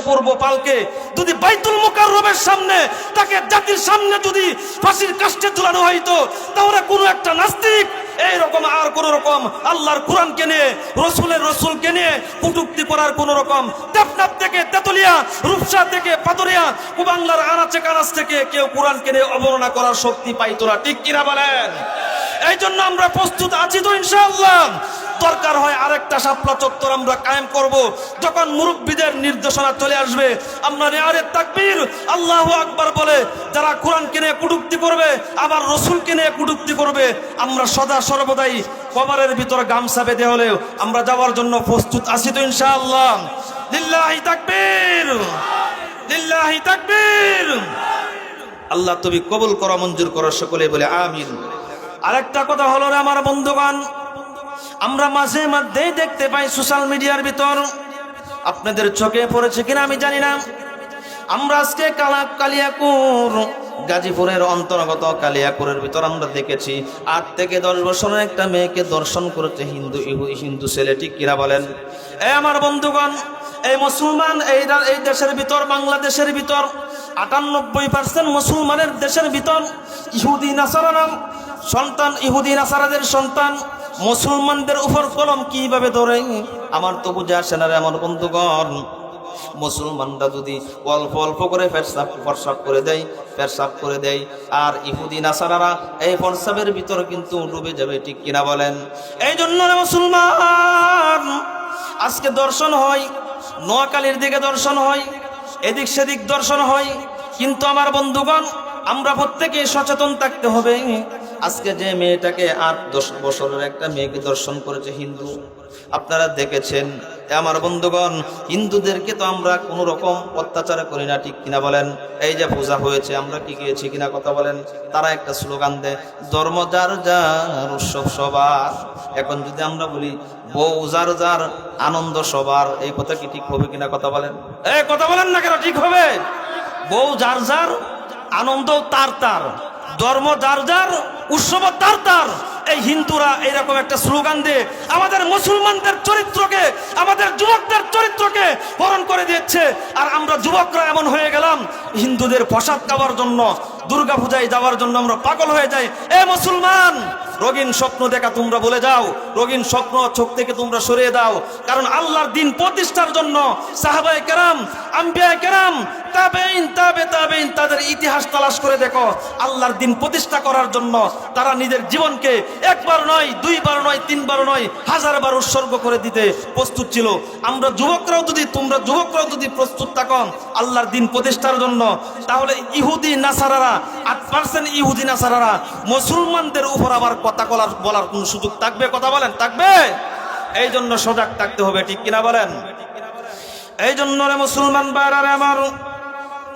পূর্ব পালকে যদি বাইতুল মুকাররমের সামনে তাকে জাতির সামনে যদি ফাঁসির কাস্টে ঝুলানো হইতো, তাহলে কোনো একটা নাস্তিক এইরকম আর কোন রকম আল্লাহর কোরআনকে নিয়ে রসুলকে নিয়ে কটূক্তি করার কোন রকম দেবনাথ থেকে তেতুলিয়া, রূপসা থেকে পাতুরিয়া, কুবাংলার আনাচে কানাচ থেকে কেউ কোরআনকে নিয়ে অবমাননা করার শক্তি পাইতো না। ঠিক কিনা বলেন? এই জন্য আমরা প্রস্তুত আছি তো ইনশাআল্লাহ। দরকার হয় আরেকটা শাপলা চত্বর আমরা কায়েম করব, যখন মুরব্বীদের নির্দেশনা চলে আসবে আমরা নারে তাকবীর আল্লাহু আকবার বলে যারা কোরআনকে নিয়ে কটূক্তি করবে, আবার রসুলকে নিয়ে কটূক্তি করবে, আমরা সদা সর্বদাই কবরের ভিতরে গামছা বেঁধে হলেও আমরা যাওয়ার জন্য প্রস্তুত আছি তো ইনশাআল্লাহ। লিল্লাহি তাকবীর, লিল্লাহি তাকবীর। আল্লাহ তুমি কবুল করো, মঞ্জুর করো, সকলে বলে আমিন। আরেকটা কথা হলো রে আমার বন্ধুগণ, আমরা মাঝে মধ্যেই দেখতে পাই সোশ্যাল মিডিয়ার ভিতর, আপনাদের চোখে পড়েছে কিনা আমি জানি না, আমরা আজকে কালিয়াকুর গাজীপুরের অন্তর্গত কালিয়াকুরের ভিতর আমরা দেখেছি 8 থেকে 10 বছরের একটা মেয়েকে দর্শন করেছে হিন্দু ছেলে। ঠিক কিনা বলেন? আমার বন্ধুগণ, এই মুসলমান এই দেশের ভিতর, বাংলাদেশের ভিতর 98% মুসলমানের দেশের ভিতর ইহুদি নাসারারা সন্তান, ইহুদি নাসারাদের সন্তান মুসলমানদের উপর কলম কিভাবে ধরে আমার তো বুঝে আসে না রে আমার বন্ধুগণ। মুসলমানরা যদি অল্প অল্প করে ফরসাব করে দেয় আর ইহুদি নাসারারা এই ফরসাবের ভিতর কিন্তু ডুবে যাবে। ঠিক কিনা বলেন? এই জন্য মুসলমান আজকে দর্শন হয়, নোয়াখালীর দিকে দর্শন হয়, এদিক সেদিক দর্শন হয়, কিন্তু আমার বন্ধুগণ আমরা প্রত্যেকে সচেতন থাকতে হবে। আজকে যে মেয়েটাকে 8-10 বছরের একটা মেয়েকে দর্শন করেছে হিন্দু, আপনারা দেখেছেন আমার বন্ধুগণ, হিন্দুদেরকে তো আমরা কোনো রকম অত্যাচার করি না। ঠিক কিনা বলেন? এই যে পূজা হয়েছে আমরা কি গিয়েছি কিনা কথা বলেন? তারা একটা স্লোগান দেয়, ধর্ম যার যার, উৎসব সবার। এখন যদি আমরা বলি বউ যার যার, আনন্দ সবার, এই কথা কি ঠিক হবে কিনা কথা বলেন? এই কথা বলেন না কেন? ঠিক হবে? বউ যার যার, আনন্দ তার তার, ধর্ম যার যার, উৎসব তার তার। এই হিন্দুরা এইরকম একটা স্লোগান দিয়ে আমাদের মুসলমানদের চরিত্রকে, আমাদের যুবকদের চরিত্রকে হরণ করে দিচ্ছে। আর আমরা যুবকরা এমন হয়ে গেলাম, হিন্দুদের প্রসাদ খাওয়ার জন্য, দুর্গা পূজায় যাওয়ার জন্য আমরা পাগল হয়ে যাই। এ মুসলমান, রঙিন স্বপ্ন দেখা তোমরা বলে যাও, রঙিন স্বপ্ন চোখ থেকে তোমরা সরিয়ে দাও। কারণ আল্লাহর দিন প্রতিষ্ঠার জন্য সাহাবায়ে কেরাম, আম্বিয়ায়ে কেরাম, তাবেঈন, তাবেঈন তাদের ইতিহাস তালাশ করে দেখো, আল্লাহর দিন প্রতিষ্ঠা করার জন্য তারা নিজের জীবনকে একবার নয়, 2 বার নয়, 3 বার নয়, 1000 বার উৎসর্গ করে দিতে প্রস্তুত ছিল। আমরা যুবকরাও যদি, তোমরা যুবকরাও যদি প্রস্তুত থাকো আল্লাহর দিন প্রতিষ্ঠার জন্য, তাহলে ইহুদি নাসারারা 8% ইহুদি নাসারারা মুসলমানদের উপর আবার কথা বলার কোন সুযোগ থাকবে? কথা বলেন, থাকবে? এই জন্য সজাগ থাকতে হবে। ঠিক কিনা বলেন? এই জন্য মুসলমান ভাইরা আমার,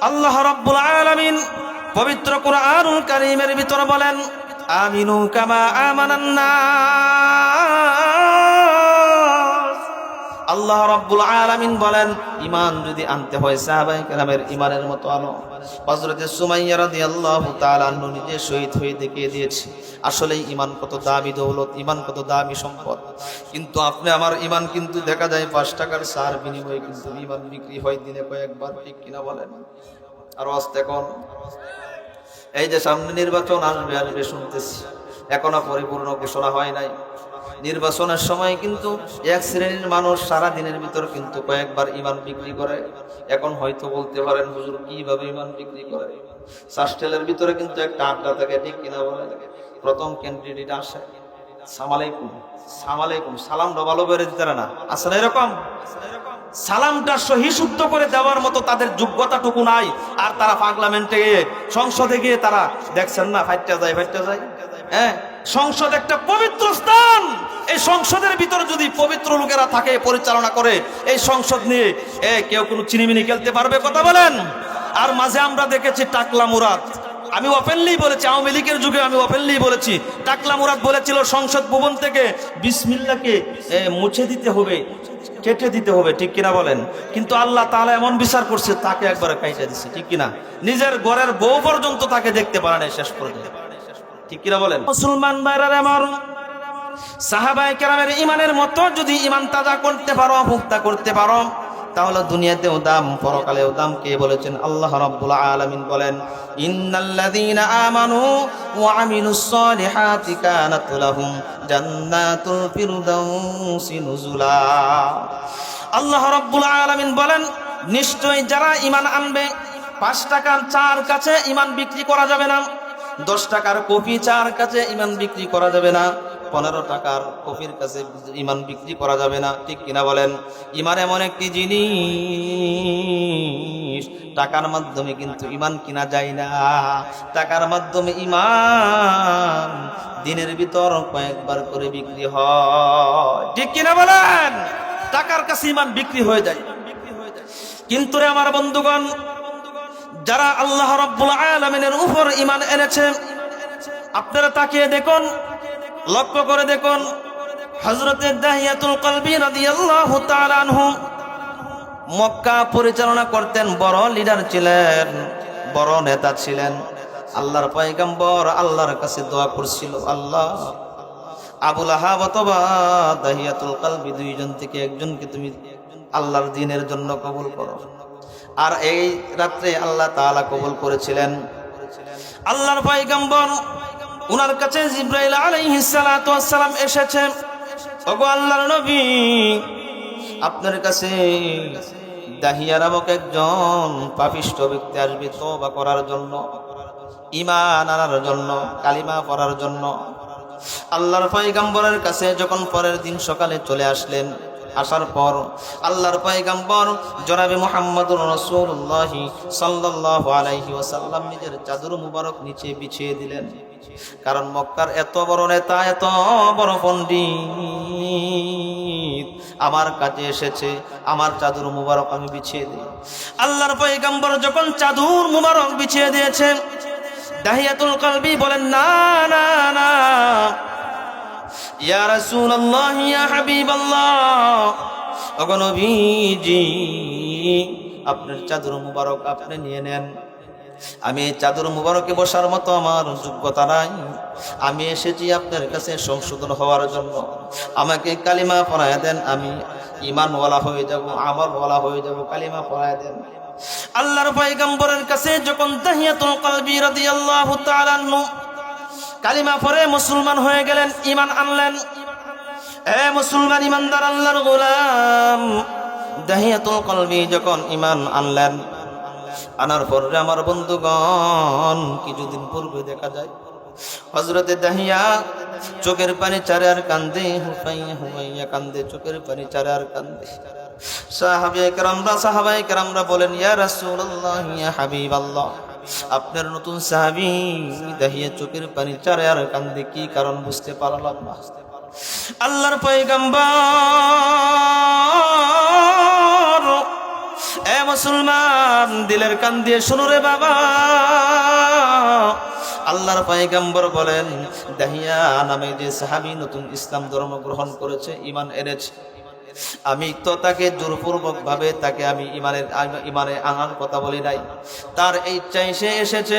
আল্লাহ রাব্বুল আলামিন পবিত্র কুরআনুল কারীমের ভিতরে বলেন, আমিনু কামা আমানান নাস। আল্লাহ রাব্বুল আলামিন বলেন, ঈমান যদি আনতে হয় সাহাবায়ে কেরামের ঈমানের মতো আনো। হযরত সুমাইয়া রাদিয়াল্লাহু তাআলা আনহু নিজে শহীদ হয়ে দেখিয়ে দিয়েছে আসলে ঈমান কত দামি দৌলত, ঈমান কত দামি সম্পদ। কিন্তু আপনি আমার ঈমান কিন্তু দেখা যায় 5 টাকার চার বিনিময়ে কিন্তু ঈমান বিক্রি হয় দিনে কয়েকবার। ঠিক কিনা বলেন? আর আস্তে এখন এই যে সামনে নির্বাচন আসবে শুনতেছি, এখনো পরিপূর্ণ ঘোষণা হয় নাই। নির্বাচনের সময় কিন্তু এক শ্রেণীর মানুষ সারা দিনের ভিতর কিন্তু কয়েকবার ঈমান বিক্রি করে। এখন হয়তো বলতে পারেন হুজুর কিভাবে ঈমান বিক্রি করে? সাস্টেলের ভিতরে কিন্তু একটা আড্ডা থাকে। ঠিক কিনা বলেন? প্রথম ক্যান্ডিডেট আসে, সালামালাইকুম, সালামালাইকুম, সালামটা ভালো করে দিতে না, আসলে এরকম সালামটা সহি শুদ্ধ করে দেওয়ার মতো তাদের যোগ্যতাটুকু নাই। আর তারা পার্লামেন্টে গিয়ে, সংসদে গিয়ে তারা দেখছেন না ফাইটটা যায়। হ্যাঁ, সংসদ একটা পবিত্র স্থান। এই সংসদের ভিতরে যদি পবিত্র লোকেরা থাকে, পরিচালনা করে, এই সংসদ নিয়ে কেউ কোনো চিনিমিনি খেলতে পারবে? কথা বলেন। আর মাঝে আমরা দেখেছি টাকলা মুরাদ, আমি ওপেনলি বলেছি, আওয়ামী লীগের যুগে আমি ওপেনলি বলেছি, টাকলা মুরাদ বলেছিল সংসদ ভবন থেকে বিসমিল্লাহকে মুছে দিতে হবে, কেটে দিতে হবে। ঠিক কিনা বলেন? কিন্তু আল্লাহ তাআলা এমন বিচার করছে, তাকে একবারে কাইটা দিচ্ছে। ঠিক কিনা? নিজের ঘরের বউ পর্যন্ত তাকে দেখতে পারে না শেষ পর্যন্ত। ঠিক কিনা বলেন? মুসলমান ভাইরা আমার, সাহাবায়ে কেরামের ঈমানের মতো যদি ঈমান তাজা করতে পারো, পুখতা করতে পারো, তাহলে দুনিয়াতেও দাম, পরকালেও দাম। কে বলেছেন? আল্লাহ রাব্বুল আলামিন বলেন, ইন্নাল্লাযীনা আমানু ওয়া আমিলুস সালিহাতি কানাত লাহুম জান্নাতুল ফিরদাউসি নুজুলা। আল্লাহ রাব্বুল আলামিন বলেন, নিশ্চয়ই যারা ঈমান আনবে, 5 টাকার চার কাছে ঈমান বিক্রি করা যাবে না, 10 টাকার কফি চার কাছে ঈমান বিক্রি করা যাবে না, 15 টাকার কফির কাছে ঈমান বিক্রি করা যাবে না। ঠিক কিনা বলেন? ঈমান এমন একটি জিনিস, টাকার মাধ্যমে কিন্তু ঈমান কিনা যায় না। টাকার মাধ্যমে ঈমান দিনের ভিতর কয়েকবার করে বিক্রি হয়। ঠিক কিনা বলেন? টাকার কাছে ঈমান বিক্রি হয়ে যায়। কিন্তু রে আমার বন্ধুগণ, যারা আল্লাহ রাব্বুল আলামিনের উপর ঈমান এনেছে, আপনারা তাকিয়ে দেখুন, লক্ষ্য করে দেখুন, হযরতে দাহিয়াতুল কলবি রাদিয়াল্লাহু তাআলা আনহু মক্কা পরিচালনা করতেন, বড় লিডার ছিলেন, বড় নেতা ছিলেন। আল্লাহর পয়গম্বর আল্লাহর কাছে দোয়া করছিল, আল্লাহ, আবুল আহাব অথবা দাহিয়াতুল কলবি দুইজন থেকে একজনকে তুমি আল্লাহর দ্বীনের জন্য কবুল করো। আর এই রাত্রে আল্লাহ তাআলা কবুল করেছিলেন। আল্লাহর পয়গম্বর, উনার কাছে জিবরাইল আলাইহিস সালাতু ওয়াস সালাম এসেছে, ওগো আল্লাহর নবী, আপনার কাছে দাহিয়া নামক একজন পাপিষ্ঠ ব্যক্তি আসবে তওবা করার জন্য, ঈমান আনার জন্য, কালিমা পড়ার জন্য। আল্লাহর পয়গম্বরের কাছে যখন পরের দিন সকালে চলে আসলেন, আসার পর আল্লাহর পয়গম্বর জনাবে মুহাম্মদুর রাসূলুল্লাহ সাল্লাল্লাহু আলাইহি ওয়াসাল্লাম নিজের চাদর মুবারক নিচে বিছিয়ে দিলেন। কারণ মক্কার এত বড় নেতা, এত বড় পণ্ডিত আমার কাছে এসেছে, আমার চাদর মুবারক আমি বিছিয়ে দিই। আল্লাহর পয়গম্বর যখন চাদর মুবারক বিছিয়ে দিয়েছেন, দাহিয়াতুল কলবি বলেন, না না না, ইয়া রাসূলুল্লাহ, ইয়া হাবিবাল্লাহ, ওগো নবীজি, আপনার চাদর মুবারক আপনি নিয়ে নেন। আমি এই চাদর মুবারকে বসার মতো আমার যোগ্যতা নাই। আমি এসেছি আপনার কাছে সংশোধন হওয়ার জন্য। আমাকে কালিমা পড়ায় দেন, আমি ঈমানওয়ালা হয়ে যাব, আমলওয়ালা হয়ে যাব, কালিমা পড়ায় দেন। আল্লাহর পয়গম্বরের কাছে যখন দাহিয়াতুল কলবি রাদিয়াল্লাহু তাআলা আনহু কালিমা পড়ে মুসলমান হয়ে গেলেন, ঈমান আনলেন। এ মুসলমান ঈমানদার আল্লাহর গোলাম, দাহিয়াতুল কলবি যখন ঈমান আনলেন, আনার পরে আমার বন্ধুগণ, কিছুদিন পূর্বে দেখা যায় হযরতে দাহিয়া চোখের পানি চারে আর কান্দে, হুফাইয়া হুমাইয়া কান্দে, চোখের পানি চারে আর কান্দে। সাহাবায়ে কেরামরা বলেন, ইয়া রাসূলুল্লাহ, ইয়া হাবিবাল্লাহ, আপনার নতুন সাহাবী দাহিয়া চোখের পানি চারে আর কান্দে, কি কারণ বুঝতে পারলাম না। আল্লাহর পয়গম্বর, এ মুসলমান, দিলের কান দিয়ে শুনো রে বাবা। আল্লাহর পয়গম্বর বলেন, দাহিয়া নামে যে সাহাবী নতুন ইসলাম ধর্ম গ্রহণ করেছে, ঈমান এনেছে, আমি তো তাকে জোরপূর্বক ভাবে তাকে আমি ঈমানে আনার কথা বলি নাই। তার এই ইচ্ছায় সে এসেছে।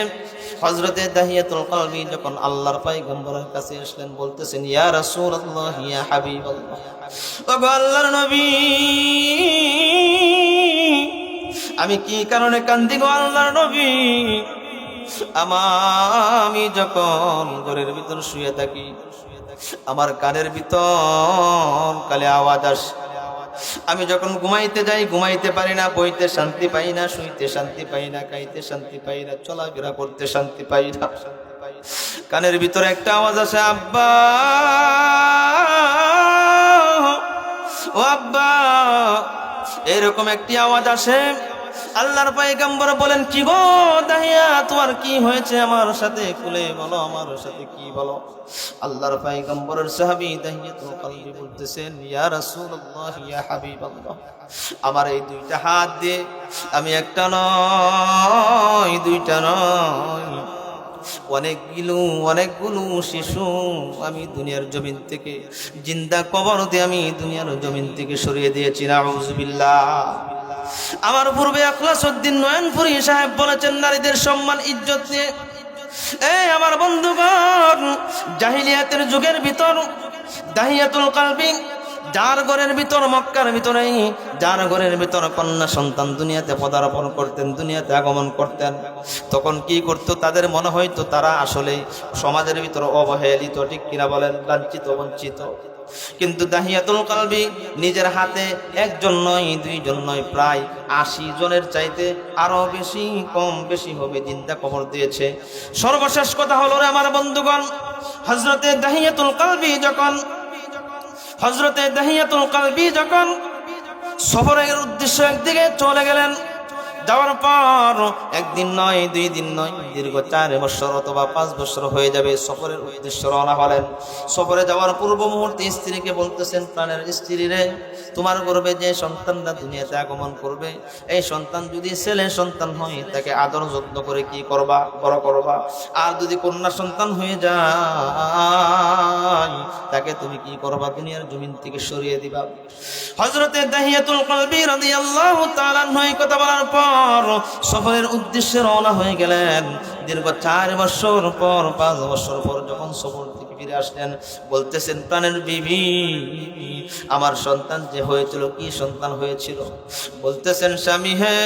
হযরতে দাহিয়াতুল কলবি যখন আল্লাহর পয়গম্বরের কাছে আসলেন, বলতেছেন, ইয়া রাসূলুল্লাহ, ইয়া হাবিবাল্লাহ, ওগো আল্লাহর নবী, আমি কি কারণে কান্দি গো আল্লাহর নবী? আমি যখন ঘরের ভিতর শুয়ে থাকি, আমার কানের ভিতর কালে আওয়াজ আসে। আমি যখন ঘুমাইতে যাই, ঘুমাইতে পারি না, বইতে শান্তি পাই না, শুইতে শান্তি পাই না, খাইতে শান্তি পাই না, চলাফেরা করতে শান্তি পাই না। কানের ভিতরে একটা আওয়াজ আসে, আব্বা, ও আব্বা, এরকম একটি আওয়াজ আসে। আল্লাহর পয়গম্বর বলেন, কি গো দাহিয়া, তোমার কি হয়েছে? আমার সাথে খুলে বলো, আমার সাথে কি বলো। আল্লাহর পয়গম্বরের সাহাবী দাহিয়াতুল কলবি বলতেছেন, ইয়া রাসূলুল্লাহ, ইয়া হাবিবাল্লাহ, আমার এই দুইটা হাত দিয়ে আমি একটা নয়, দুইটা নয়, অনেকগুলো শিশু আমি দুনিয়ার জমিন থেকে, জিন্দা কবর দিয়ে আমি দুনিয়ার জমিন থেকে সরিয়ে দিয়েছি। নাউযুবিল্লাহ। আমার পূর্বে আখলাসউদ্দিন নয়নপুরী সাহেব বলেছেন, নারীদের সম্মান ইজ্জত নিয়ে। এই আমার বন্ধুগণ, জাহিলিয়াতের যুগের ভিতর দাহিয়াতুল কলবি যার ঘরের ভিতর মক্কার ভিতরে যার ঘরের ভিতর কন্যা সন্তান দুনিয়াতে পদার্পণ করতেন, দুনিয়াতে আগমন করতেন, তখন কি করত? তাদের মনে হয়তো তারা আসলে সমাজের ভিতর অবহেলিত, ঠিক কিনা বলেন, লাঞ্ছিত বঞ্চিত। কিন্তু দাহিয়াতুল কলবি নিজের হাতে একজন নয়, দুইজন নয়, প্রায় 80 জনের চাইতে আরো বেশি, কম বেশি হবে, জিন্দা কবর দিয়েছে। সর্বশেষ কথা হলো রে আমার বন্ধুগণ, হযরতে দাহিয়াতুল কলবি যখন সফরের উদ্দেশ্যে একদিকে চলে গেলেন, যাওয়ার পর একদিন নয়, 2 দিন নয়, দীর্ঘ 4 বছর অথবা 5 বছর হয়ে যাবে সফরের উদ্দেশ্যে রওনা হলেন। সফরে যাওয়ার পূর্ব মুহূর্তে স্ত্রীকে বলতেছেন, প্রাণের স্ত্রী রে, তোমার গর্ভে যে সন্তানটা দুনিয়াতে আগমন করবে, এই সন্তান যদি ছেলে সন্তান হয় তাকে আদর যত্ন করে কি করবা? বড় করবা। আর যদি কন্যা সন্তান হয়ে যায় তাকে তুমি কি করবা? দুনিয়ার জমিন থেকে সরিয়ে দিবা। হযরতে দাহিয়াতুল কলবি রাদিয়াল্লাহু তাআলা আনহু কথা বলার পর সফরের উদ্দেশ্যে রওনা হয়ে গেলেন। দীর্ঘ 4 বছর পর, 5 বছর পর যখন সফর থেকে ফিরে আসলেন, বলতেছেন, প্রাণের বিবি, আমার সন্তান যে হয়েছিল, কি সন্তান হয়েছিল? বলতেছেন, স্বামী হে,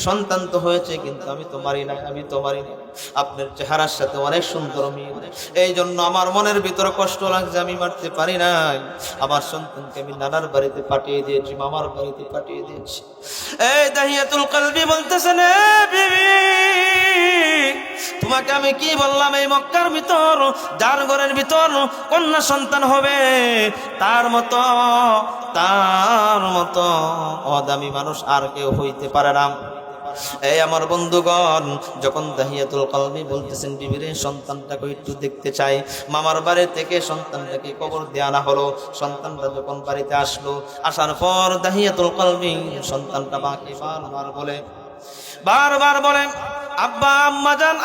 সন্তান তো হয়েছে, কিন্তু আমি তো মারি নাই। আপনার চেহারার সাথে অনেক সুন্দর মিল, এই জন্য আমার মনের ভিতরে কষ্ট লাগছে, আমি মারতে পারি নাই। আমার সন্তানকে আমি নানার বাড়িতে পাঠিয়ে দিয়েছি, মামার বাড়িতে পাঠিয়ে দিয়েছি। এই দাহিয়াতুল কলবি বলতেছেন, এ বিবি, তোমাকে আমি কি বললাম? এই মক্কার ভিতর যার ঘরের ভিতর কন্যা সন্তান হবে, তার মতো অদামি মানুষ আর কেউ হইতে পারে না। এই আমার বন্ধুগণ, যখন দাহিয়াতুল কলবি বলতেছেন, বিবির সন্তানটাকে একটু দেখতে চাই, মামার বাড়ি থেকে সন্তানটাকে কবর দিয়ে আনা হলো। সন্তানটা যখন বাড়িতে আসলো, আসার পর দাহিয়াতুল কলবি সন্তানটা বাকি বারবার বলে, আব্বা,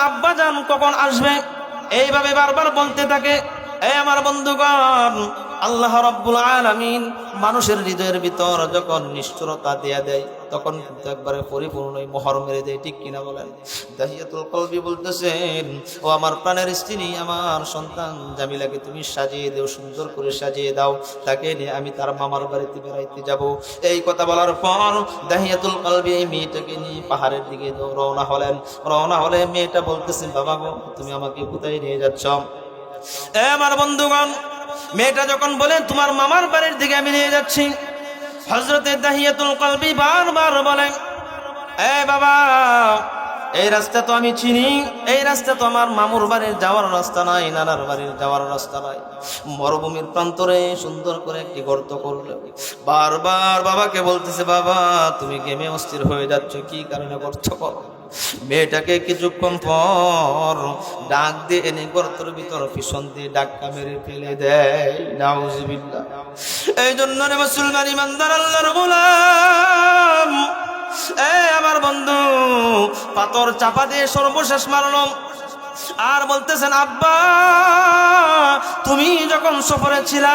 আব্বা জান কখন আসবে? এইভাবে বারবার বলতে থাকে। এই আমার বন্ধুগণ, আল্লাহ রাব্বুল আলামিন মানুষের হৃদয়ের ভিতর যখন নিষ্ঠুরতা দিয়ে দেয়, তখন কিন্তু একবারে পরিপূর্ণই মোহর মেরে দেয়, ঠিক কিনা বলেন? দাহিয়াতুল কলবি বলতেছেন, ও আমার প্রাণের স্ত্রী, আমার সন্তান জামিলাকে তুমি সাজিয়ে দাও, সুন্দর করে সাজিয়ে দাও, তাকে নিয়ে আমি তার মামার বাড়িতে বেড়াইতে যাব। এই কথা বলার পর দাহিয়াতুল কলবি এই মেয়েটাকে নিয়ে পাহাড়ের দিকে রওনা হলে মেয়েটা বলতেছেন, বাবা গো, তুমি আমাকে কোথায় নিয়ে যাচ্ছ? আমার বন্ধুগণ, মেয়েটা যখন বলেন, তোমার মামার বাড়ির দিকে আমি নিয়ে যাচ্ছি, হযরতে দাহিয়াতুল কলবি বারবার বলেন, এ বাবা, এই রাস্তা তো আমি চিনি, এই রাস্তা তো আমার মামুর বাড়ির যাওয়ার রাস্তা নাই, নানার বাড়ির যাওয়ার রাস্তা নাই। মরুভূমির প্রান্তরে সুন্দর করে একটি গর্ত করলো। বারবার বাবাকে বলতেছে, বাবা, তুমি গেমে অস্থির হয়ে যাচ্ছ, কি কারণে গর্ত করো? মেয়েটাকে কিছুক্ষণ পর ডাক দিয়ে এনে গর্তের ভিতর পিছন দিয়ে ডাক্কা মেরে ফেলে দেয়। নাউজুবিল্লাহ। এই জন্য রে মুসলমান ইমানদার আল্লাহর গোলাম, আমার বন্ধু পাথর চাপা দিয়ে সর্বশেষ মারলাম। আর বলতেছেন, আব্বা, তুমি যখন সফরে ছিলা,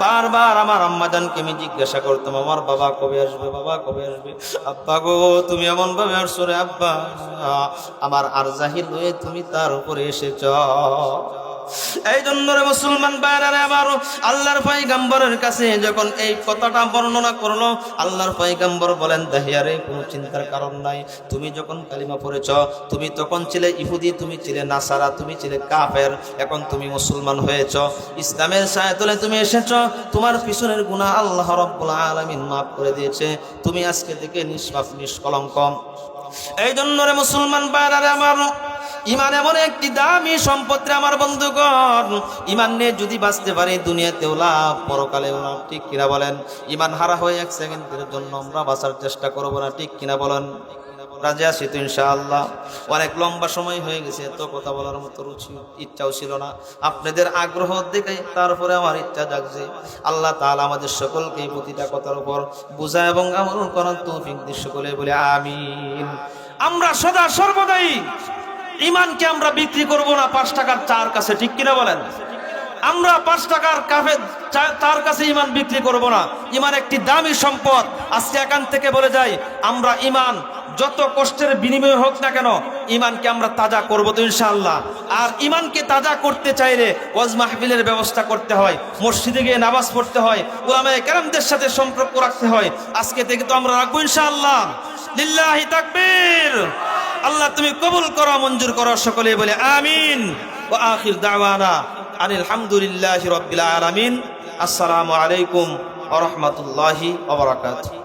বারবার আমার আম্মাজানকে আমি জিজ্ঞাসা করতাম, আমার বাবা কবে আসবে, বাবা কবে আসবে? আব্বা গো, তুমি এমন ভাবে আসছো রে আব্বা, আমার আর জাহিল হয়ে তুমি তার উপরে এসেছ। এই জন্য রে মুসলমান ভাইরা, আবার আল্লাহর পয়গম্বরের কাছে যখন এই কথাটা বর্ণনা করলো, আল্লাহর পয়গম্বর বলেন, দাহিয়ারে, কোনো চিন্তার কারণ নাই। তুমি যখন কালিমা পড়েছ, তুমি তখন ছিলে ইহুদি, তুমি ছিলে নাসারা, তুমি ছিলে কাফের, এখন তুমি মুসলমান হয়েছ, ইসলামের ছায়াতলে তুমি এসেছ, তোমার পিছনের গুনাহ আল্লাহ রাব্বুল আলামিন মাফ করে দিয়েছে, তুমি আজকে থেকে নিষ্পাপ নিষ্কলঙ্ক। এই জন্য রে মুসলমান ভাইরা, আমার ইমান এমন একটি দামি সম্পত্তি আমার বন্ধুগণ, ইমান নিয়ে যদি বাঁচতে পারি দুনিয়াতেও লাভ, পরকালেও লাভ, ঠিক কিনা বলেন? ইমান হারা হয়ে 1 সেকেন্ডের জন্য আমরা বাঁচার চেষ্টা করবো না, ঠিক কিনা বলেন? রাজি আছি তো ইনশাআল্লাহ। অনেক লম্বা সময় হয়ে গেছে, এত কথা বলার মতো ইচ্ছাও ছিল না, আপনাদের আগ্রহ দেখে তারপরে আমার ইচ্ছা জাগছে। আল্লাহ তাআলা আমাদের সকলকে প্রতিটা কথার উপর বুঝা এবং আমল করার তৌফিক দিন, সকলে বলে আমিন। আমরা সদা সর্বদাই ইমানকে আমরা বিক্রি করব না 5 টাকার চার কাছে, ঠিক কিনা বলেন? আমরা 5 টাকার তার কাছে ইমান বিক্রি করব না। ইমান একটি দামি সম্পদ। আজকে এখান থেকে বলে যাই, আমরা ইমান যত কষ্টের বিনিময় হোক না কেন ইমানকে আমরা তাজা করব তো ইনশাআল্লাহ। আর ইমানকে তাজা করতে চাইলে ওয়াজ মাহফিলের ব্যবস্থা করতে হয়, মসজিদে গিয়ে নামাজ পড়তে হয়, উলামায়ে কেরামদের সাথে সম্পর্ক রাখতে হয়। আজকে থেকে তো আমরা রাখবো ইনশাআল্লাহ। লিল্লাহি তাকবীর। আল্লাহ তুমি কবুল করো, মঞ্জুর করো, সকলে বলে আমিন। ওয়া আখির দাওয়ানা আনিল হামদুলিল্লাহি রাব্বিল আলামিন। আসসালামু আলাইকুম ওয়া রাহমাতুল্লাহি ওয়া বারাকাতুহু।